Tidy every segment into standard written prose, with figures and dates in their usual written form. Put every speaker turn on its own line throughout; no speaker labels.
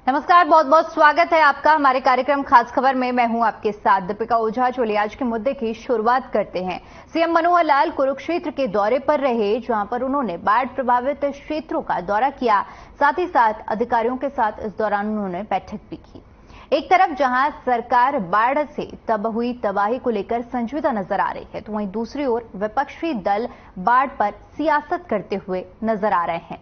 नमस्कार, बहुत बहुत स्वागत है आपका हमारे कार्यक्रम खास खबर में। मैं हूं आपके साथ दीपिका ओझा। चलिए आज के मुद्दे की शुरुआत करते हैं। सीएम मनोहर लाल कुरुक्षेत्र के दौरे पर रहे, जहां पर उन्होंने बाढ़ प्रभावित क्षेत्रों का दौरा किया। साथ ही साथ अधिकारियों के साथ इस दौरान उन्होंने बैठक भी की। एक तरफ जहां सरकार बाढ़ से हुई तबाही को लेकर संजीदा नजर आ रही है, तो वहीं दूसरी ओर विपक्षी दल बाढ़ पर सियासत करते हुए नजर आ रहे हैं।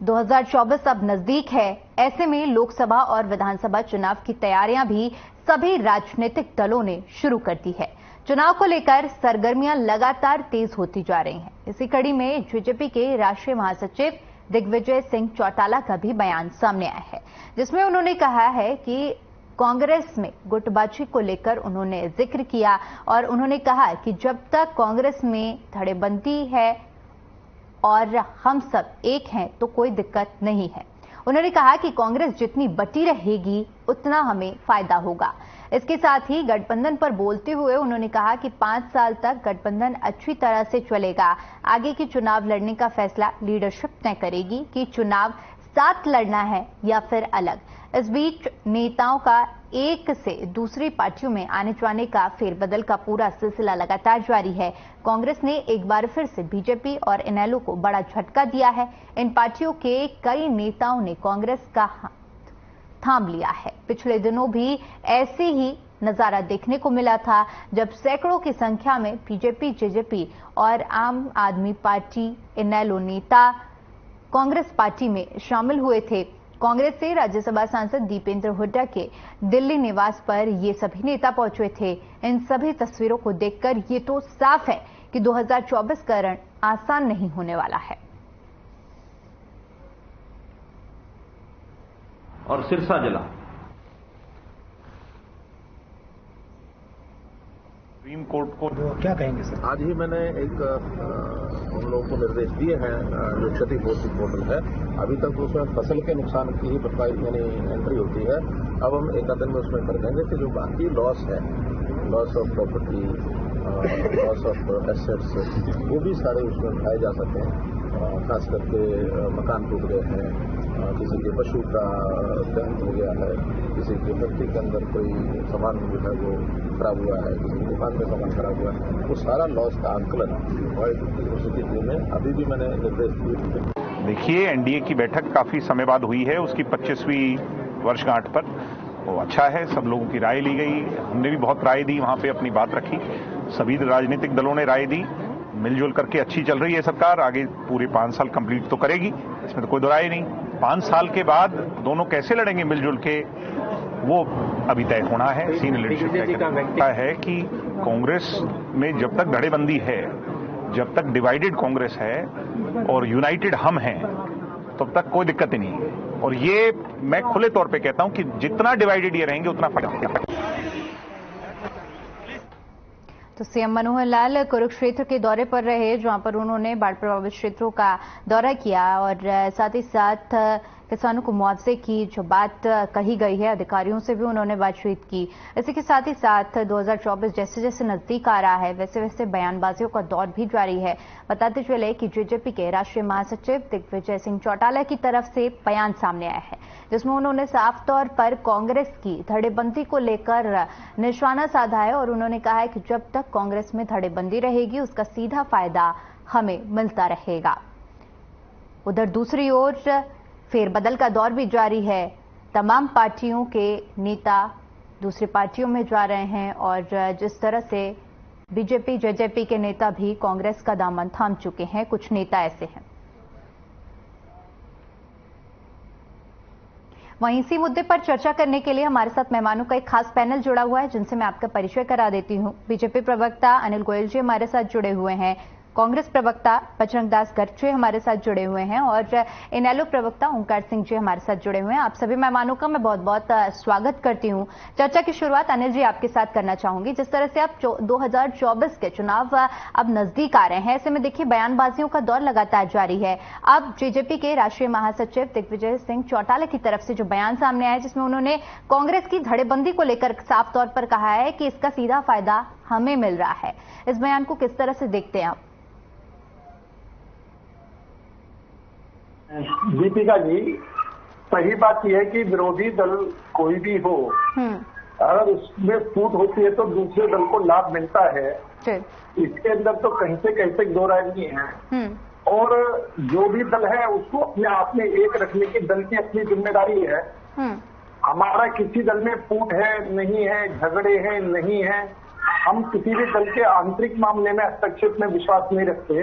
2024 अब नजदीक है। ऐसे में लोकसभा और विधानसभा चुनाव की तैयारियां भी सभी राजनीतिक दलों ने शुरू कर दी है। चुनाव को लेकर सरगर्मियां लगातार तेज होती जा रही हैं। इसी कड़ी में जेजेपी के राष्ट्रीय महासचिव दिग्विजय सिंह चौटाला का भी बयान सामने आया है, जिसमें उन्होंने कहा है कि कांग्रेस में गुटबाजी को लेकर उन्होंने जिक्र किया और उन्होंने कहा कि जब तक कांग्रेस में धड़ेबंदी है और हम सब एक हैं तो कोई दिक्कत नहीं है। उन्होंने कहा कि कांग्रेस जितनी बटी रहेगी उतना हमें फायदा होगा। इसके साथ ही गठबंधन पर बोलते हुए उन्होंने कहा कि 5 साल तक गठबंधन अच्छी तरह से चलेगा। आगे की चुनाव लड़ने का फैसला लीडरशिप तय करेगी कि चुनाव साथ लड़ना है या फिर अलग। इस बीच नेताओं का एक से दूसरी पार्टियों में आने जाने का फेरबदल का पूरा सिलसिला लगातार जारी है। कांग्रेस ने एक बार फिर से बीजेपी और इनेलो को बड़ा झटका दिया है। इन पार्टियों के कई नेताओं ने कांग्रेस का हाथ थाम लिया है। पिछले दिनों भी ऐसे ही नजारा देखने को मिला था, जब सैकड़ों की संख्या में बीजेपी, जेजेपी और आम आदमी पार्टी इनेलो नेता कांग्रेस पार्टी में शामिल हुए थे। कांग्रेस से राज्यसभा सांसद दीपेंद्र हुड्डा के दिल्ली निवास पर ये सभी नेता पहुंचे थे। इन सभी तस्वीरों को देखकर ये तो साफ है कि 2024 का रण आसान नहीं होने वाला है।
और सिरसा जिला
सुप्रीम कोर्ट को क्या कहेंगे सर?
आज ही मैंने एक हम लोगों को निर्देश दिए हैं, जो क्षतिपूर्ति पोर्टल है, अभी तक उसमें फसल के नुकसान की ही भरपाई यानी एंट्री होती है। अब हम एक दिन में उसमें कर देंगे कि जो बाकी लॉस है, loss of property, loss of assets, वो भी सारे उसमें उठाए जा सकते हैं। खास करके मकान टूट गए हैं, किसी के पशु का देहांत हो गया है, किसी की फैक्ट्री के अंदर कोई सामान जो है वो खराब हुआ है, किसी की दुकान में सामान खराब हुआ है, वो सारा लॉस का आंकलन स्थिति में अभी भी मैंने निर्देश दिए।
देखिए, एनडीए की बैठक काफी समय बाद हुई है, उसकी 25वीं वर्षगांठ पर। वो अच्छा है, सब लोगों की राय ली गई। हमने भी बहुत राय दी, वहां पे अपनी बात रखी। सभी राजनीतिक दलों ने राय दी। मिलजुल करके अच्छी चल रही है सरकार। आगे पूरे 5 साल कंप्लीट तो करेगी, इसमें तो कोई दो राय नहीं। 5 साल के बाद दोनों कैसे लड़ेंगे मिलजुल के, वो अभी तय होना है। सीनियर लीडरशिप तय करता है कि कांग्रेस में जब तक धड़ेबंदी है, जब तक डिवाइडेड कांग्रेस है और यूनाइटेड हम हैं, तब तक कोई दिक्कत ही नहीं है। और ये मैं खुले तौर पे कहता हूं कि जितना डिवाइडेड ये रहेंगे उतना फायदा।
तो सीएम मनोहर लाल कुरुक्षेत्र के दौरे पर रहे, जहां पर उन्होंने बाढ़ प्रभावित क्षेत्रों का दौरा किया और साथ ही साथ किसानों को मुआवजे की जो बात कही गई है, अधिकारियों से भी उन्होंने बातचीत की। इसी के साथ ही साथ 2024 जैसे जैसे नजदीक आ रहा है, वैसे वैसे बयानबाजियों का दौर भी जारी है। बताते चले कि जेजेपी के राष्ट्रीय महासचिव दिग्विजय सिंह चौटाला की तरफ से बयान सामने आया है, जिसमें उन्होंने साफ तौर पर कांग्रेस की धड़ेबंदी को लेकर निशाना साधा है और उन्होंने कहा है कि जब तक कांग्रेस में धड़ेबंदी रहेगी उसका सीधा फायदा हमें मिलता रहेगा। उधर दूसरी ओर फेरबदल का दौर भी जारी है। तमाम पार्टियों के नेता दूसरी पार्टियों में जा रहे हैं और जिस तरह से बीजेपी, जेजेपी के नेता भी कांग्रेस का दामन थाम चुके हैं, कुछ नेता ऐसे हैं। वहीं इसी मुद्दे पर चर्चा करने के लिए हमारे साथ मेहमानों का एक खास पैनल जुड़ा हुआ है, जिनसे मैं आपका परिचय करा देती हूं। बीजेपी प्रवक्ता अनिल गोयल जी हमारे साथ जुड़े हुए हैं, कांग्रेस प्रवक्ता बजरंग दास गरचे हमारे साथ जुड़े हुए हैं और इनेलो प्रवक्ता ओंकार सिंह जी हमारे साथ जुड़े हुए हैं। आप सभी मेहमानों का मैं बहुत बहुत स्वागत करती हूं। चर्चा की शुरुआत अनिल जी आपके साथ करना चाहूंगी। जिस तरह से आप 2024 के चुनाव अब नजदीक आ रहे हैं, ऐसे में देखिए बयानबाजियों का दौर लगातार जारी है। अब जेजेपी के राष्ट्रीय महासचिव दिग्विजय सिंह चौटाला की तरफ से जो बयान सामने आया है, जिसमें उन्होंने कांग्रेस की धड़ेबंदी को लेकर साफ तौर पर कहा है कि इसका सीधा फायदा हमें मिल रहा है। इस बयान को किस तरह से देखते हैं आप?
दीपिका जी, सही बात यह है कि विरोधी दल कोई भी हो, अगर उसमें फूट होती है तो दूसरे दल को लाभ मिलता है। इसके अंदर तो कहीं से कैसे दो राय नहीं है। और जो भी दल है उसको अपने आप में एक रखने की दल की अपनी जिम्मेदारी है। हमारा किसी दल में फूट है नहीं है, झगड़े हैं नहीं है, हम किसी भी दल के आंतरिक मामले में हस्तक्षेप में विश्वास नहीं रखते।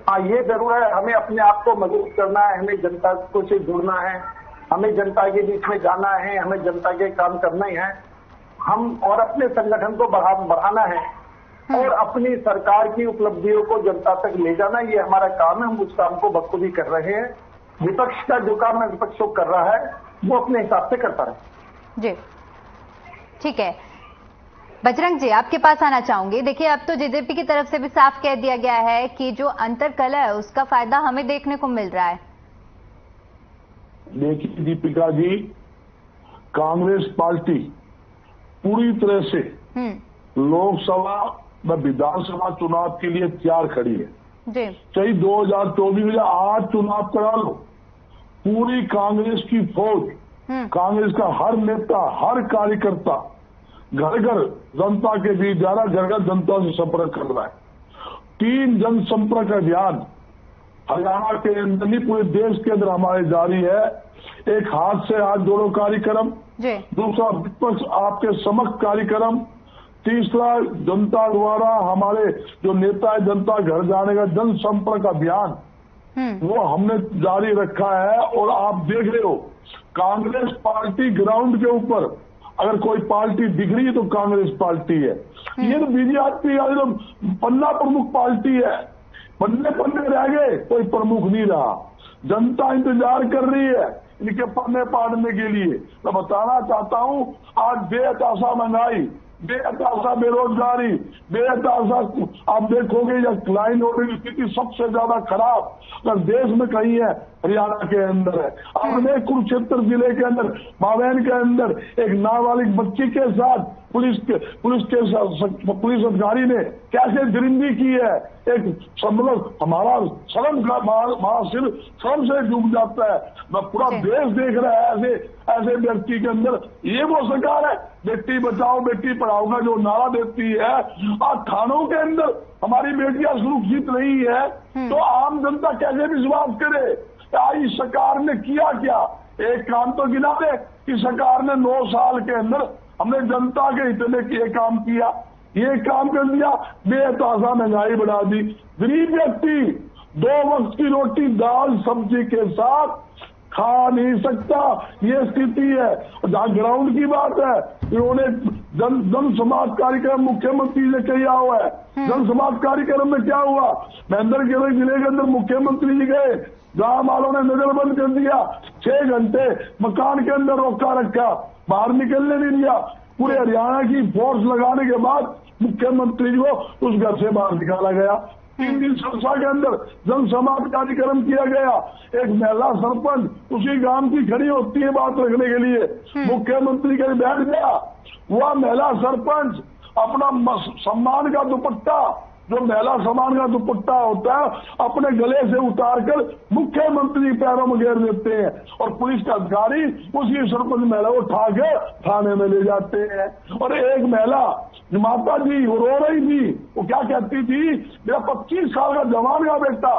हाँ, ये जरूर है, हमें अपने आप को मजबूत करना है, हमें जनता को से जुड़ना है, हमें जनता के बीच में जाना है, हमें जनता के काम करना ही है, हम और अपने संगठन को बढ़ाना है और अपनी सरकार की उपलब्धियों को जनता तक ले जाना, ये हमारा काम है। हम उस काम को बखूबी कर रहे हैं। विपक्ष का जो काम है विपक्ष को कर रहा है, वो अपने हिसाब से करता रहे।
जी, ठीक है। बजरंग जी, आपके पास आना चाहूंगी। देखिए, अब तो जेजेपी की तरफ से भी साफ कह दिया गया है कि जो अंतरकलह है उसका फायदा हमें देखने को मिल रहा है।
देखिए दीपिका जी, कांग्रेस पार्टी पूरी तरह से लोकसभा व विधानसभा चुनाव के लिए तैयार खड़ी है। चाहे 2024 में आज चुनाव करा लो, पूरी कांग्रेस की फौज, कांग्रेस का हर नेता, हर कार्यकर्ता घर घर जनता के बीच जा रहा, घर घर जनता से संपर्क कर रहा है। 3 जनसंपर्क अभियान हरियाणा के अंदर नहीं, पूरे देश के अंदर हमारे जारी है। एक हाथ से हाथ जोड़ो कार्यक्रम, दूसरा विपक्ष आपके समक्ष कार्यक्रम, तीसरा जनता द्वारा हमारे जो नेता है जनता घर जाने का जनसंपर्क अभियान, वो हमने जारी रखा है। और आप देख रहे हो कांग्रेस पार्टी ग्राउंड के ऊपर अगर कोई पार्टी दिख रही है तो कांग्रेस पार्टी है। ये तो बीजेपी तो पन्ना प्रमुख पार्टी है, पन्ने रह गए, कोई प्रमुख नहीं रहा। जनता इंतजार कर रही है इनके पन्ने पाड़ने के लिए। मैं बताना चाहता हूं, आज बेतहाशा महंगाई, बेतहाशा बेरोजगारी, बेतहाशा आप देखोगे या क्लाइन ऑर्डर की स्थिति सबसे ज्यादा खराब अगर देश में कहीं है हरियाणा के अंदर है। आपने कुरुक्षेत्र जिले के अंदर मावैन के अंदर एक नाबालिग बच्ची के साथ पुलिस अधिकारी ने कैसे दरिंदी की है। एक मतलब हमारा शर्म का महासिर शर्म से डूब जाता है। मैं पूरा देश देख रहा है ऐसे व्यक्ति के अंदर। ये वो सरकार है बेटी बचाओ बेटी पढ़ाओ का जो नारा देती है। आज थानों के अंदर हमारी बेटियां सुरक्षित नहीं है तो आम जनता कैसे विश्वास करे। इस सरकार ने किया क्या? एक काम तो गिना दे कि सरकार ने 9 साल के अंदर हमने जनता के हित में ये काम किया, ये काम कर दिया। बेतहाशा महंगाई बढ़ा दी, गरीब व्यक्ति 2 वक्त की रोटी दाल सब्जी के साथ खा नहीं सकता, ये स्थिति है। जहां ग्राउंड की बात है, इन्होंने जन समाज कार्यक्रम मुख्यमंत्री ने किया हुआ है। जन समाज कार्यक्रम में क्या हुआ, महेंद्रगढ़ जिले के अंदर मुख्यमंत्री जी गए, गांव वालों ने नजरबंद कर दिया, 6 घंटे मकान के अंदर रोका रखा, बाहर निकलने नहीं दिया। पूरे हरियाणा की फोर्स लगाने के बाद मुख्यमंत्री को उस घर से बाहर निकाला गया। 3 दिन संस्था के अंदर जन समाज कार्यक्रम किया गया। एक महिला सरपंच उसी गांव की खड़ी होती है बात रखने के लिए, मुख्यमंत्री के बैठ गया। वह महिला सरपंच अपना सम्मान का दुपट्टा, जो महिला सम्मान का दुपट्टा होता है, अपने गले से उतारकर मुख्यमंत्री पैरों में घेर देते हैं और पुलिस का अधिकारी उसी सरपंच महिला को उठा के थाने में ले जाते हैं। और एक महिला माता जी वो रो रही थी, वो क्या कहती थी, मेरा 25 साल का जवान का बेटा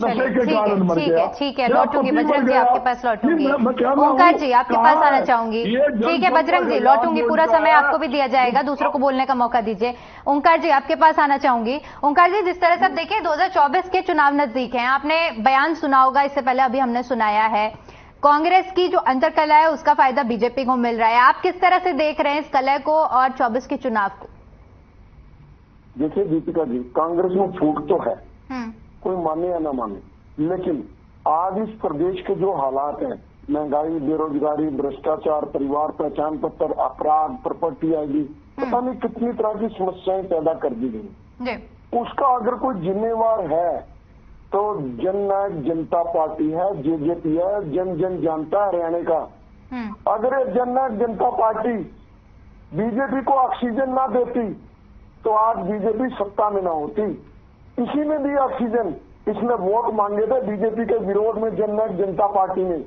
नशे के कारण मर गया।
ठीक है, लौटूंगी बजरंग जी, आपके पास लौटूंगी। ओंकार जी, आपके पास आना चाहूंगी। ठीक है बजरंग जी, लौटूंगी, पूरा समय आपको भी दिया जाएगा, दूसरों को बोलने का मौका दीजिए। ओंकार जी, आपके पास आना चाहूंगी। ओंकार जी, जिस तरह से आप देखिए 2024 के चुनाव नजदीक हैं, आपने बयान सुना होगा, इससे पहले अभी हमने सुनाया है, कांग्रेस की जो अंतरकलह है उसका फायदा बीजेपी को मिल रहा है। आप किस तरह से देख रहे हैं इस कलह को और 24 के चुनाव को?
देखिए दीपिका जी, कांग्रेस में फूट तो है, कोई माने या ना माने, लेकिन आज इस प्रदेश के जो हालात हैं, महंगाई, बेरोजगारी, भ्रष्टाचार, परिवार पहचान पत्र, अपराध, प्रॉपर्टी आदि, पता नहीं कितनी तरह की समस्याएं पैदा कर दी गई। उसका अगर कोई जिम्मेवार है तो जननायक जनता पार्टी है, जेजेपी है, जन जन जानता है हरियाणा का। अगर ये जननायक जनता पार्टी बीजेपी को ऑक्सीजन ना देती तो आज बीजेपी सत्ता में ना होती। इसी में भी ऑक्सीजन
इसने वोट मांगे थे बीजेपी के विरोध में जननायक जनता पार्टी ने।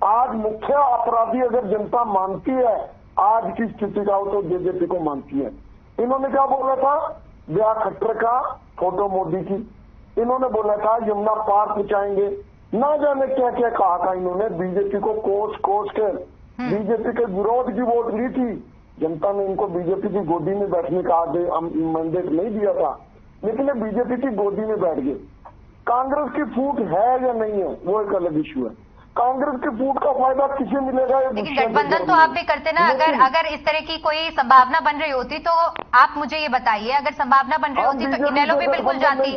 आज मुख्य अपराधी अगर जनता मानती है आज की स्थिति का, तो बीजेपी को मानती है। इन्होंने क्या बोला था, ब्याह खट्टर का फोटो मोदी की, इन्होंने बोला था यमुना पार पहुंचाएंगे, ना जाने क्या क्या कहा था इन्होंने। बीजेपी को कोस के बीजेपी के विरोध की वोट ली थी जनता ने। इनको बीजेपी की गोदी में बैठने का मैंडेट नहीं दिया था, लेकिन ये बीजेपी की गोदी में बैठ गए। कांग्रेस की फूट है या नहीं है वो एक अलग इश्यू है। कांग्रेस की फूट का फायदा किसे मिलेगा?
लेकिन गठबंधन तो आप भी करते ना। अगर इस तरह की कोई संभावना बन रही होती तो आप मुझे ये बताइए, अगर संभावना बन रही होती तो इनेलो भी बिल्कुल जाती।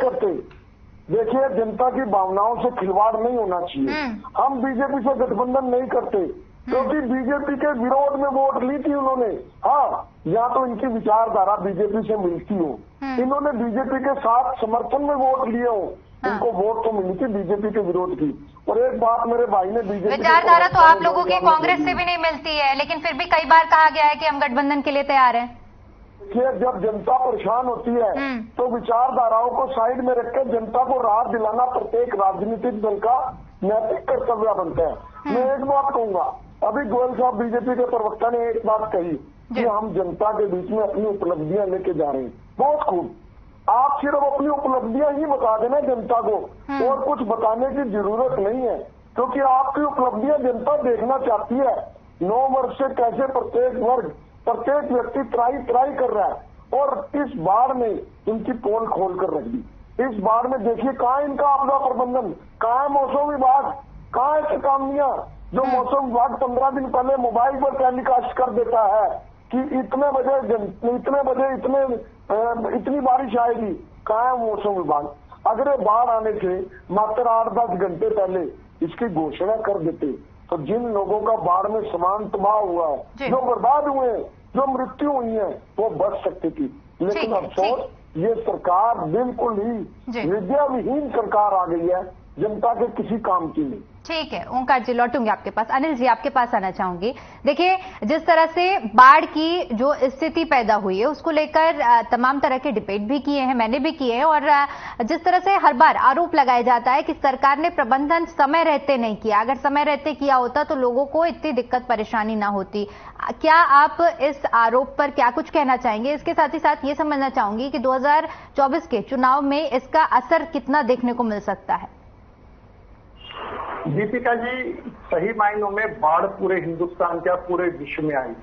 देखिए, जनता की भावनाओं से खिलवाड़ नहीं होना चाहिए। हम बीजेपी से गठबंधन नहीं करते क्योंकि बीजेपी के विरोध में वोट ली थी उन्होंने। हाँ, या तो इनकी विचारधारा बीजेपी से मिलती हो, इन्होंने बीजेपी के साथ समर्थन में वोट लिए हो, इनको वोट तो मिली थी बीजेपी के विरोध की। और एक बात मेरे भाई ने बीजेपी
विचारधारा तो आप लोगों की कांग्रेस से भी नहीं मिलती है, लेकिन फिर भी कई बार कहा गया है कि हम गठबंधन के लिए तैयार हैं।
देखिए, जब जनता परेशान होती है तो विचारधाराओं को साइड में रखकर जनता को राहत दिलाना प्रत्येक राजनीतिक दल का नैतिक कर्तव्य बनता है। मैं एक बात कहूंगा, अभी गोयल साहब बीजेपी के प्रवक्ता ने एक बात कही कि हम जनता के बीच में अपनी उपलब्धियां लेके जा रहे हैं। बहुत खूब, आप सिर्फ अपनी उपलब्धियां ही बता देना जनता को, और कुछ बताने की जरूरत नहीं है, क्योंकि आपकी उपलब्धियां जनता देखना चाहती है। 9 वर्ष से कैसे प्रत्येक व्यक्ति त्राई कर रहा है, और इस बाढ़ में इनकी पोल खोल कर रख दी। इस बाढ़ में देखिए कहाँ इनका आपदा प्रबंधन, कहाँ मौसम विभाग, कहाँ ऐसे कामियां जो मौसम विभाग 15 दिन पहले मोबाइल पर टेलीकास्ट कर देता है कि इतने बजे इतनी बारिश आएगी। कहाँ है मौसम विभाग? अगर ये बाढ़ आने से मात्र 8-10 घंटे पहले इसकी घोषणा कर देते तो जिन लोगों का बाढ़ में सामान तबाह हुआ है, जो बर्बाद हुए हैं, जो मृत्यु हुई है, वो बच सकती थी। लेकिन अफसोस ये सरकार बिल्कुल ही विद्या विहीन सरकार आ गई है, जनता के किसी काम की नहीं।
ठीक है ओंकार जी, लौटूंगी आपके पास। अनिल जी, आपके पास आना चाहूंगी। देखिए, जिस तरह से बाढ़ की जो स्थिति पैदा हुई है उसको लेकर तमाम तरह के डिबेट भी किए हैं, मैंने भी किए हैं, और जिस तरह से हर बार आरोप लगाया जाता है कि सरकार ने प्रबंधन समय रहते नहीं किया। अगर समय रहते किया होता तो लोगों को इतनी दिक्कत परेशानी ना होती। क्या आप इस आरोप पर क्या कुछ कहना चाहेंगे? इसके साथ ही साथ ये समझना चाहूंगी कि 2024 के चुनाव में इसका असर कितना देखने को मिल सकता है?
दीपिका जी, सही मायनों में बाढ़ पूरे हिंदुस्तान क्या पूरे विश्व में आई।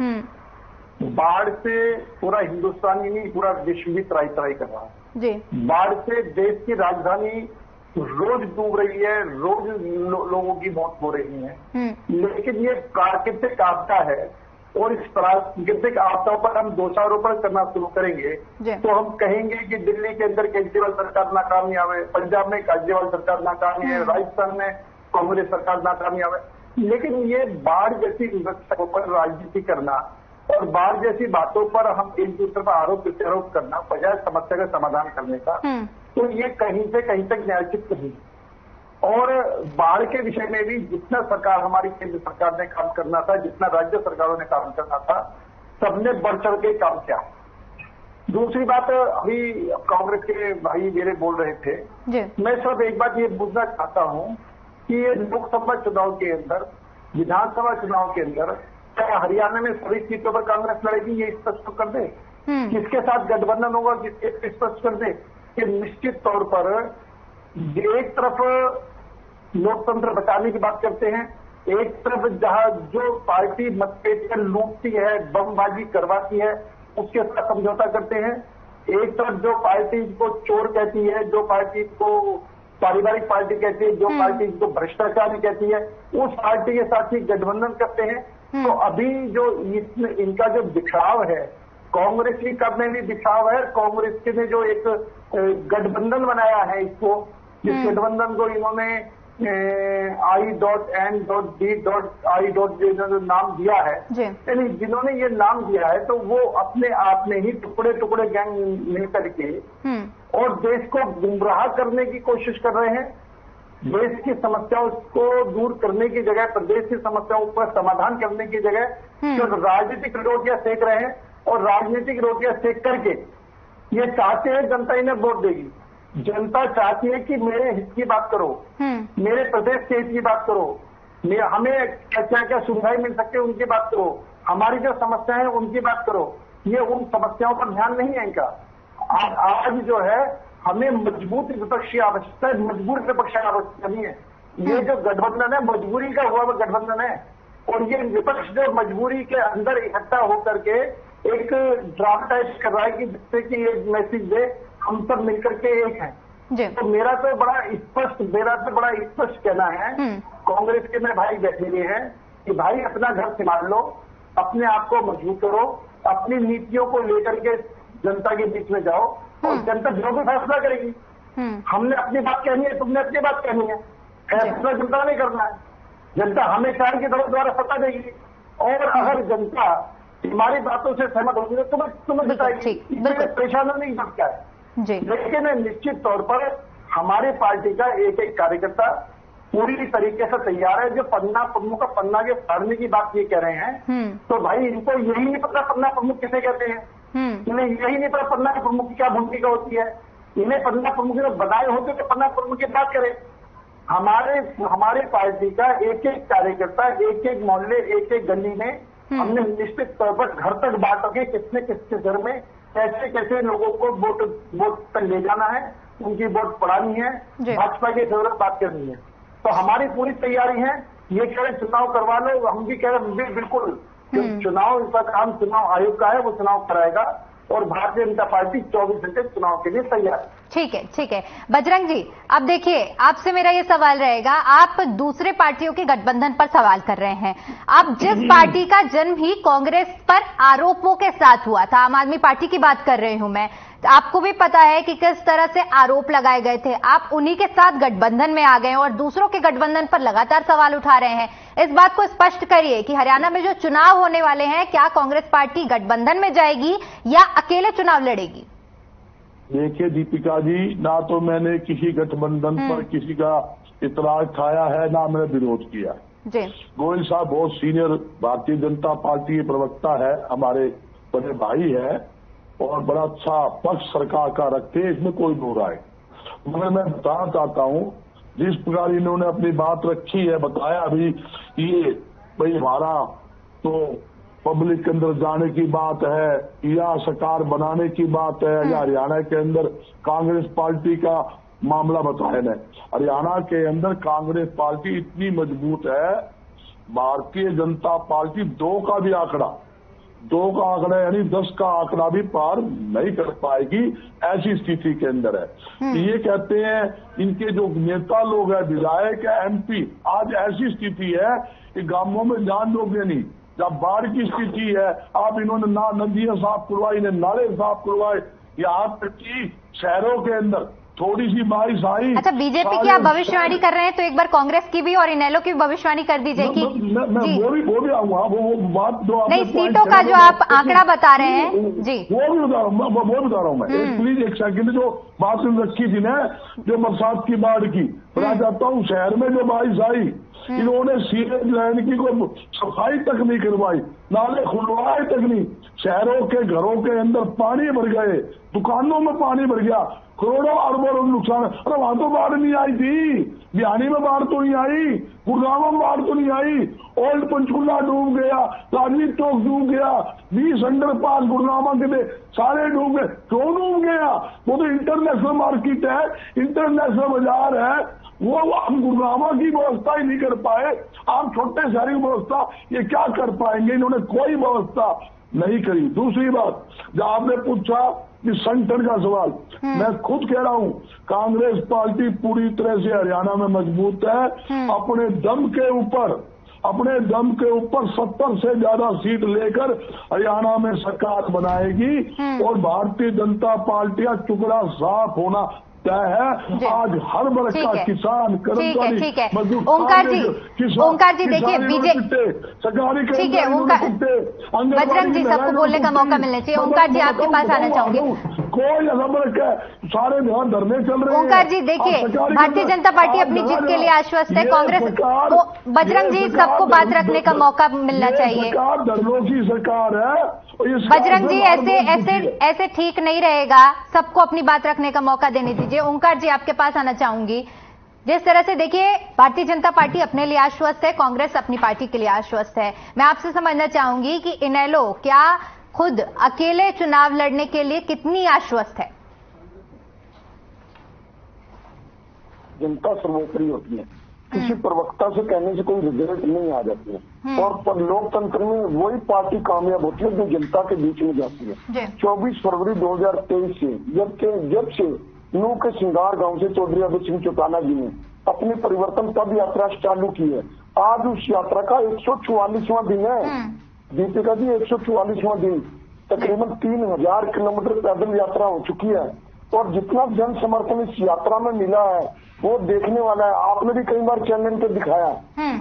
बाढ़ से पूरा हिंदुस्तान ही नहीं, पूरा विश्व भी त्राई कर रहा है जी। बाढ़ से देश की राजधानी रोज डूब रही है, रोज लोगों की मौत हो रही है। लेकिन ये प्राकृतिक आपदा है, और इस प्राकृतिक आपदाओं पर हम दोषारोपण करना शुरू करेंगे तो हम कहेंगे कि दिल्ली के अंदर केजरीवाल सरकार नाकामयाब है, पंजाब में केजरीवाल सरकार नाकामयाब है, राजस्थान में कांग्रेस सरकार नाकामयाब है। लेकिन ये बाढ़ जैसी विवक्षताओं पर राजनीति करना और बाढ़ जैसी बातों पर हम एक दूसरे पर आरोप प्रत्यारोप करना बजाय समस्या का समाधान करने का, तो ये कहीं से कहीं तक न्यायोचित नहीं। और बाढ़ के विषय में भी जितना सरकार, हमारी केंद्र सरकार ने काम करना था, जितना राज्य सरकारों ने काम करना था, सबने बढ़ चढ़ के काम किया। दूसरी बात, अभी कांग्रेस के भाई मेरे बोल रहे थे, मैं सब एक बात ये पूछना चाहता हूँ कि ये लोकसभा चुनाव के अंदर, विधानसभा चुनाव के अंदर क्या हरियाणा में सभी सीटों पर कांग्रेस लड़ेगी? ये स्पष्ट कर दे। किसके साथ गठबंधन होगा, किसके स्पष्ट कर दे कि निश्चित तौर पर एक तरफ लोकतंत्र बचाने की बात करते हैं, एक तरफ जहां जो पार्टी मतपेट कर लूटती है, बमबाजी करवाती है, उसके साथ समझौता करते हैं। एक तरफ जो पार्टी को चोर कहती है, जो पार्टी को पारिवारिक पार्टी कहती है, जो पार्टी को भ्रष्टाचारी कहती है, उस पार्टी के साथ ही गठबंधन करते हैं। तो अभी जो इनका जो बिखराव है, कांग्रेस की कब में भी बिखराव है। कांग्रेस के ने जो एक गठबंधन बनाया है, इसको जिस गठबंधन को इन्होंने I.N.D.I. नाम दिया है, यानी जिन्होंने ये नाम दिया है तो वो अपने आप में ही टुकड़े टुकड़े गैंग मिल करके और देश को गुमराह करने की कोशिश कर रहे हैं। देश की समस्याओं को दूर करने की जगह, प्रदेश की समस्याओं पर समाधान करने की जगह जो राजनीतिक रोटियां सेक रहे हैं, और राजनीतिक रोटियां सेक करके ये चाहते हैं जनता इन्हें वोट देगी। जनता चाहती है कि मेरे हित की बात करो, मेरे प्रदेश के हित की बात करो, हमें क्या क्या सुविधाएं मिल सकती है उनकी बात करो, हमारी जो समस्याएं हैं उनकी बात करो। ये उन समस्याओं पर ध्यान नहीं है इनका। आज जो है हमें मजबूत विपक्ष की आवश्यकता है, मजबूत विपक्ष की आवश्यकता नहीं है। ये जो गठबंधन है मजबूरी का हुआ गठबंधन है, और ये विपक्ष जो मजबूरी के अंदर इकट्ठा होकर के एक ड्रामा टाइप कर रहा है कि जिससे कि एक मैसेज दे हम सब मिलकर के एक हैं। तो मेरा तो बड़ा स्पष्ट कहना है, कांग्रेस के मेरे भाई बैठे हुए हैं कि भाई अपना घर संभाल लो, अपने आप को मजबूत करो, अपनी नीतियों को लेकर के जनता के बीच में जाओ और जनता जो भी फैसला करेगी। हमने अपनी बात कहनी है, तुमने अपनी बात कहनी है, फैसला जनता नहीं करना है। जनता हमें चार के द्वारा सत्ता देगी, और अगर जनता हमारी बातों से सहमत होगी तो तुम्हें बताएगी, इसमें परेशान नहीं सकता है। लेकिन निश्चित तौर पर हमारी पार्टी का एक एक कार्यकर्ता पूरी तरीके से तैयार है। जो पन्ना प्रमुख का पन्ना के फाड़ने की बात ये कह रहे हैं, तो भाई इनको यही नहीं पता पन्ना प्रमुख किसे कहते हैं, इन्हें यही नहीं पता पन्ना प्रमुख की क्या भूमिका होती है। इन्हें पन्ना प्रमुख ने बनाए होते तो पन्ना प्रमुख की बात करें। हमारे पार्टी का एक एक कार्यकर्ता एक एक मोहल्ले एक एक गली में हमने निश्चित तौर पर घर तक बांटोगे किसने किसके घर में कैसे कैसे लोगों को वोट तक ले जाना है, उनकी वोट पड़ानी है, भाजपा की जरूरत बात करनी है। तो हमारी पूरी तैयारी है। ये कह रहे चुनाव करवा लो, हम भी कह रहे बिल्कुल चुनाव का काम चुनाव आयोग का है, वो चुनाव कराएगा और भारतीय जनता पार्टी 24 घंटे चुनाव के लिए तैयार।
ठीक है बजरंग जी, अब देखिए आपसे मेरा ये सवाल रहेगा, आप दूसरे पार्टियों के गठबंधन पर सवाल कर रहे हैं। अब जिस पार्टी का जन्म ही कांग्रेस पर आरोपों के साथ हुआ था, आम आदमी पार्टी की बात कर रही हूं मैं, तो आपको भी पता है कि किस तरह से आरोप लगाए गए थे। आप उन्हीं के साथ गठबंधन में आ गए और दूसरों के गठबंधन पर लगातार सवाल उठा रहे हैं। इस बात को स्पष्ट करिए कि हरियाणा में जो चुनाव होने वाले हैं, क्या कांग्रेस पार्टी गठबंधन में जाएगी या अकेले चुनाव लड़ेगी?
देखिए दीपिका जी, ना तो मैंने किसी गठबंधन पर किसी का इतराज खाया है, ना मैंने विरोध किया जी। गोयल साहब बहुत सीनियर भारतीय जनता पार्टी के प्रवक्ता है, हमारे बड़े भाई है और बड़ा अच्छा पक्ष सरकार का रखते हैं, इसमें कोई दो राय। मगर मैं बताना चाहता हूं, जिस प्रकार इन्होंने अपनी बात रखी है, बताया अभी ये भाई हमारा तो पब्लिक के अंदर जाने की बात है या सरकार बनाने की बात है, या हरियाणा के अंदर कांग्रेस पार्टी का मामला बताया है। हरियाणा के अंदर कांग्रेस पार्टी इतनी मजबूत है, भारतीय जनता पार्टी 2 का भी आंकड़ा यानी 10 का आंकड़ा भी पार नहीं कर पाएगी, ऐसी स्थिति के अंदर है। ये कहते हैं इनके जो नेता लोग हैं, विधायक है, MP, आज ऐसी स्थिति है कि गांवों में जान लोगे नहीं। जब बाढ़ की स्थिति है, आप इन्होंने ना नदियां साफ करवाई, ने नाले साफ करवाए, यहाँ तक कि शहरों के अंदर थोड़ी सी बारिश आई।
अच्छा, बीजेपी की आप भविष्यवाणी कर रहे हैं तो एक बार कांग्रेस की भी और इनेलो की भी भविष्यवाणी कर दीजिए कि
मैं वो भी आऊंगा, वो बात जो
नहीं, सीटों का जो आप आंकड़ा बता रहे हैं जी,
वो भी बता रहा हूँ मैं। प्लीज एक सेकंड, जो बात रखी थी ना, जो बरसात की बाढ़ की, मैं चाहता हूँ शहर में जो बारिश आई, इन्होंने सीवेज लाइन की कोई सफाई तक नहीं करवाई, नाले खुलवाए तक नहीं, शहरों के घरों के अंदर पानी भर गए, दुकानों में पानी भर गया, करोड़ों अरबों नुकसान। अरे वहां तो बाढ़ नहीं आई थी, बिहानी में बाढ़ तो नहीं आई, गुड़गांव में बाढ़ तो नहीं आई, ओल्ड पंचकुला डूब गया, राजवीर चौक डूब गया, 20 अंडरपास गुड़गांव के सारे डूब गए। क्यों डूब गया? वो तो इंटरनेशनल मार्केट है, इंटरनेशनल बाजार है, वो हम गुड़गांव की व्यवस्था ही नहीं कर पाए। आप छोटे शहरी की व्यवस्था ये क्या कर पाएंगे? इन्होंने कोई व्यवस्था नहीं करी। दूसरी बात, जब आपने पूछा कि संगठन का सवाल, मैं खुद कह रहा हूं, कांग्रेस पार्टी पूरी तरह से हरियाणा में मजबूत है। अपने दम के ऊपर 70 से ज्यादा सीट लेकर हरियाणा में सरकार बनाएगी और भारतीय जनता पार्टी का टुकड़ा साफ होना तय है। आज हर वर्ग का किसान, कर्मचारी,
ठीक है। ओंकार जी देखिए, बीजेपी, ठीक है, बजरंग जी सबको बोलने का मौका मिलना चाहिए। ओंकार जी आपके पास आना चाहूंगी।
कोई असमर्थ है, सारे यहाँ धरने चल रहे हैं।
ओंकार जी देखिए, भारतीय जनता पार्टी अपनी जीत के लिए आश्वस्त है, कांग्रेस को बजरंग जी सबको बात रखने का मौका मिलना चाहिए।
सरकार धर्मों की सरकार है।
बजरंग जी ऐसे ठीक नहीं रहेगा, सबको अपनी बात रखने का मौका देने दीजिए। ओंकार जी आपके पास आना चाहूंगी। जिस तरह से देखिए, भारतीय जनता पार्टी अपने लिए आश्वस्त है, कांग्रेस अपनी पार्टी के लिए आश्वस्त है। मैं आपसे समझना चाहूंगी कि इनेलो क्या खुद अकेले चुनाव लड़ने के लिए कितनी आश्वस्त है?
जनता सर्वोपरि होती है, किसी प्रवक्ता से कहने से कोई रिजल्ट नहीं आ जाती है। और पर लोकतंत्र में वही पार्टी कामयाब होती है जो जनता के बीच में जाती है। 24 फरवरी 2023 से जब से नूह के सिंगार गांव से चौधरी अभय सिंह चौटाला जी ने अपनी परिवर्तन पद यात्रा चालू की है, आज उस यात्रा का 144वां दिन है। दीपिका जी 144वां दिन, तकरीबन 3000 किलोमीटर पैदल यात्रा हो चुकी है। और जितना जन समर्थन इस यात्रा में मिला है वो देखने वाला है। आपने भी कई बार चैनल पे दिखाया,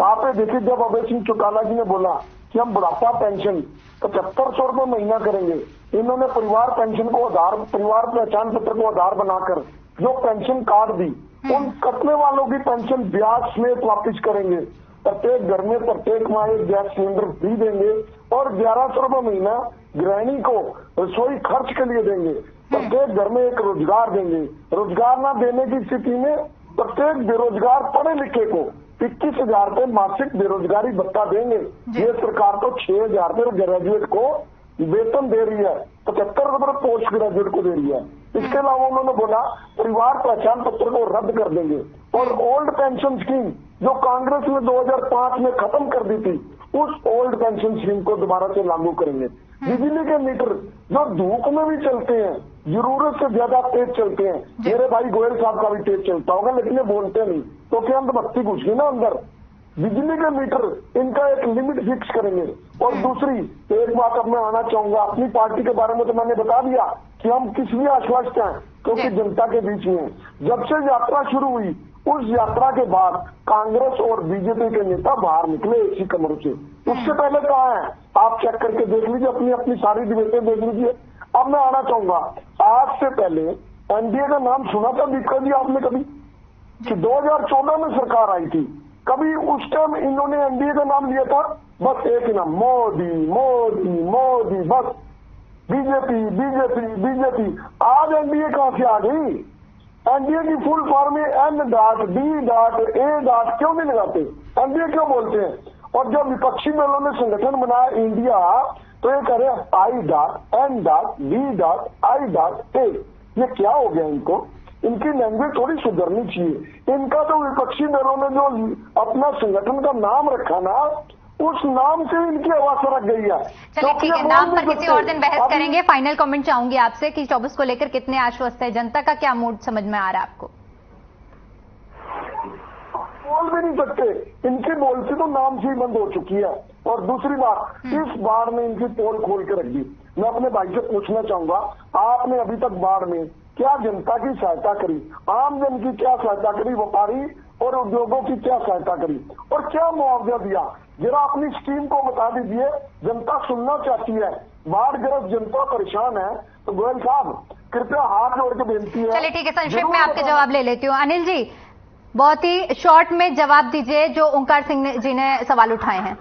आपने देखिए जब अभय सिंह चौटाला जी ने बोला कि हम बुढ़ापा पेंशन 7500 रुपये महीना करेंगे, इन्होंने परिवार पेंशन को परिवार पहचान पत्र को आधार बनाकर जो पेंशन कार्ड दी, उन कटने वालों की पेंशन ब्याज समेत वापिस करेंगे। प्रत्येक घर में प्रत्येक माह एक गैस सिलेंडर फ्री देंगे और 1100 रुपये महीना गृहिणी को रसोई खर्च के लिए देंगे। प्रत्येक घर में एक रोजगार देंगे। रोजगार न देने की स्थिति में प्रत्येक बेरोजगार पढ़े लिखे को 21,000 रुपये मासिक बेरोजगारी भत्ता देंगे। ये सरकार तो 6,000 रुपये ग्रेजुएट को वेतन दे रही है, 75 रुपये पोस्ट ग्रेजुएट को दे रही है। इसके अलावा उन्होंने बोला परिवार पहचान पत्र को रद्द कर देंगे और ओल्ड पेंशन स्कीम जो कांग्रेस ने 2005 में खत्म कर दी थी, उस ओल्ड पेंशन स्कीम को दोबारा से लागू करेंगे। बिजली के मीटर जो धूप में भी चलते हैं, जरूरत से ज्यादा तेज चलते हैं, मेरे भाई गोयल साहब का भी तेज चलता होगा लेकिन ये बोलते नहीं, तो क्या अंधभक्ति घुस गई ना अंदर। बिजली के मीटर इनका एक लिमिट फिक्स करेंगे। और दूसरी एक बात अब मैं आना चाहूंगा, अपनी पार्टी के बारे में तो मैंने बता दिया कि हम किस लिए आश्वस्त हैं, क्योंकि जनता के बीच में जब से यात्रा शुरू हुई उस यात्रा के बाद कांग्रेस और बीजेपी के नेता बाहर निकले इसी कमरों से। उससे पहले कहाँ है आप चेक करके देख लीजिए, अपनी अपनी सारी डिबेटें देख लीजिए। अब मैं आना चाहूंगा, आज से पहले एनडीए का नाम सुना था दीपिका जी आपने कभी कि 2014 में सरकार आई थी, कभी उस टाइम इन्होंने एनडीए का नाम लिया था? बस एक ही नाम, मोदी मोदी मोदी, बस बीजेपी बीजेपी बीजेपी। आज एनडीए कहां से आ गई? एनडीए की फुल फॉर्म में N.D.A. क्यों नहीं लगाते? एनडीए क्यों बोलते हैं? और जब विपक्षी दलों ने संगठन बनाया इंडिया, तो ये कह रहे हैं I.N.D.I.A। ये क्या हो गया इनको? इनकी लैंग्वेज थोड़ी सुधरनी चाहिए। इनका तो विपक्षी दलों ने जो अपना संगठन का नाम रखा ना, उस नाम से इनकी आवाज रख गई है।
चलिए ठीक है, नाम पर किसी और दिन बहस करेंगे। फाइनल कमेंट चाहूंगी आपसे कि 24 को लेकर कितने आश्वस्त है, जनता का क्या मूड समझ में आ रहा है आपको?
बोल भी नहीं सकते, इनकी बोलती तो नाम से ही बंद हो चुकी है। और दूसरी बात, इस बाढ़ में इनकी पोल खोल के रख दी। मैं अपने भाई से पूछना चाहूंगा, आपने अभी तक बाढ़ में क्या जनता की सहायता करी? आम जन की क्या सहायता करी? व्यापारी और उद्योगों की क्या सहायता करी? और क्या मुआवजा दिया? जरा अपनी स्कीम को बता दीजिए, जनता सुनना चाहती है। बाढ़ग्रस्त जनता परेशान है। तो गोयल साहब कृपया हाथ जोड़ के बेनती है।
चलिए ठीक है, संक्षेप में आपके जवाब ले लेती हूँ। अनिल जी बहुत ही शॉर्ट में जवाब दीजिए जो ओंकार सिंह जी ने सवाल उठाए हैं।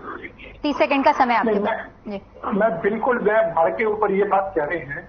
30 सेकंड का समय आपके पास।
मैं बिल्कुल बाढ़ के ऊपर ये बात कह रहे हैं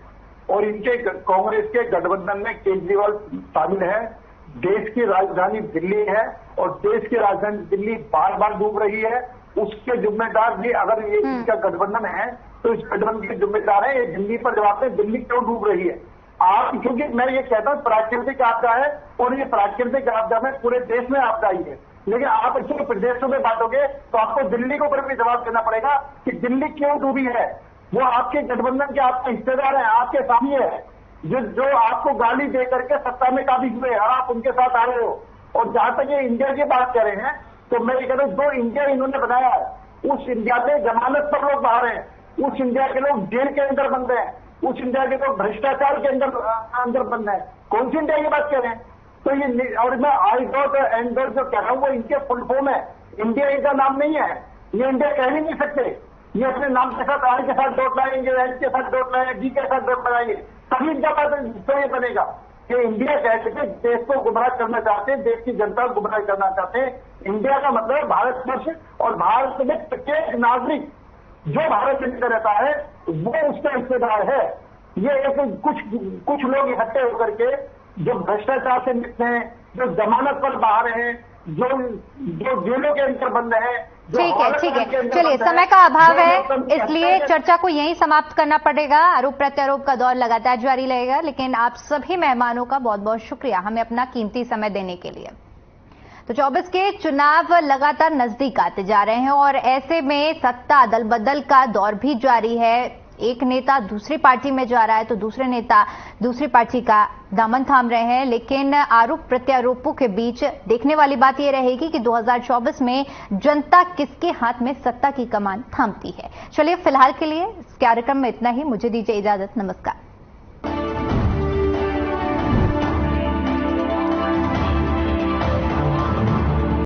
और इनके कांग्रेस के गठबंधन में केजरीवाल शामिल है। देश की राजधानी दिल्ली है और देश की राजधानी दिल्ली बार बार डूब रही है। उसके जिम्मेदार भी अगर ये इनका गठबंधन है तो इस गठबंधन के जिम्मेदार है। ये दिल्ली पर जवाब है, दिल्ली क्यों डूब रही है आप? क्योंकि मैं ये कहता हूँ प्राकृतिक आपदा है और ये प्राकृतिक आपदा में पूरे देश में आपदा आई है। लेकिन आप इसको प्रदेशों में बांटोगे तो आपको दिल्ली के ऊपर भी जवाब देना पड़ेगा कि दिल्ली क्यों डूबी है। वो आपके गठबंधन के आपके हिस्सेदार हैं, आपके साथी है जो आपको गाली दे करके सत्ता में काबिज हुए और आप उनके साथ आ रहे हो। और जहां तक ये इंडिया की बात कर रहे हैं तो मैं ये कहता हूँ, जो इंडिया इन्होंने बनाया है उस इंडिया में जमानत पर लोग बाहर हैं, उस इंडिया के लोग जेल के अंदर बंद हैं, उस इंडिया के लोग भ्रष्टाचार के अंदर बंद है। कौन सी इंडिया की बात कर रहे हैं? तो ये और मैं आई डॉट एंड डॉट जो कह रहा हूँ वो इनके फुल फॉर्म है। इंडिया इनका नाम नहीं है, ये इंडिया कह ही नहीं सकते। ये अपने नाम के साथ आर के साथ डॉट लाएंगे, एच के साथ डॉट लाएंगे, डी के साथ डॉट लगाएंगे, तभी तो ये बनेगा कि इंडिया कहते थे देश को गुमराह करना चाहते हैं, देश की जनता को गुमराह करना चाहते हैं। इंडिया का मतलब भारतवर्ष, और भारत में प्रत्येक नागरिक जो भारत के अंदर रहता है वो उसका हिस्सेदार है। ये एक कुछ लोग इकट्ठे होकर के जो भ्रष्टाचार से लिप्त हैं, जो जमानत पर बाहर हैं, जो जेलों के अंदर बंद हैं।
ठीक है। चलिए, समय का अभाव है, इसलिए चर्चा को यहीं समाप्त करना पड़ेगा। आरोप प्रत्यारोप का दौर लगातार जारी रहेगा, लेकिन आप सभी मेहमानों का बहुत बहुत शुक्रिया हमें अपना कीमती समय देने के लिए। तो 24 के चुनाव लगातार नजदीक आते जा रहे हैं और ऐसे में सत्ता अदल बदल का दौर भी जारी है। एक नेता दूसरी पार्टी में जा रहा है तो दूसरे नेता दूसरी पार्टी का दामन थाम रहे हैं, लेकिन आरोप प्रत्यारोपों के बीच देखने वाली बात यह रहेगी कि 2024 में जनता किसके हाथ में सत्ता की कमान थामती है। चलिए, फिलहाल के लिए इस कार्यक्रम में इतना ही। मुझे दीजिए इजाजत। नमस्कार।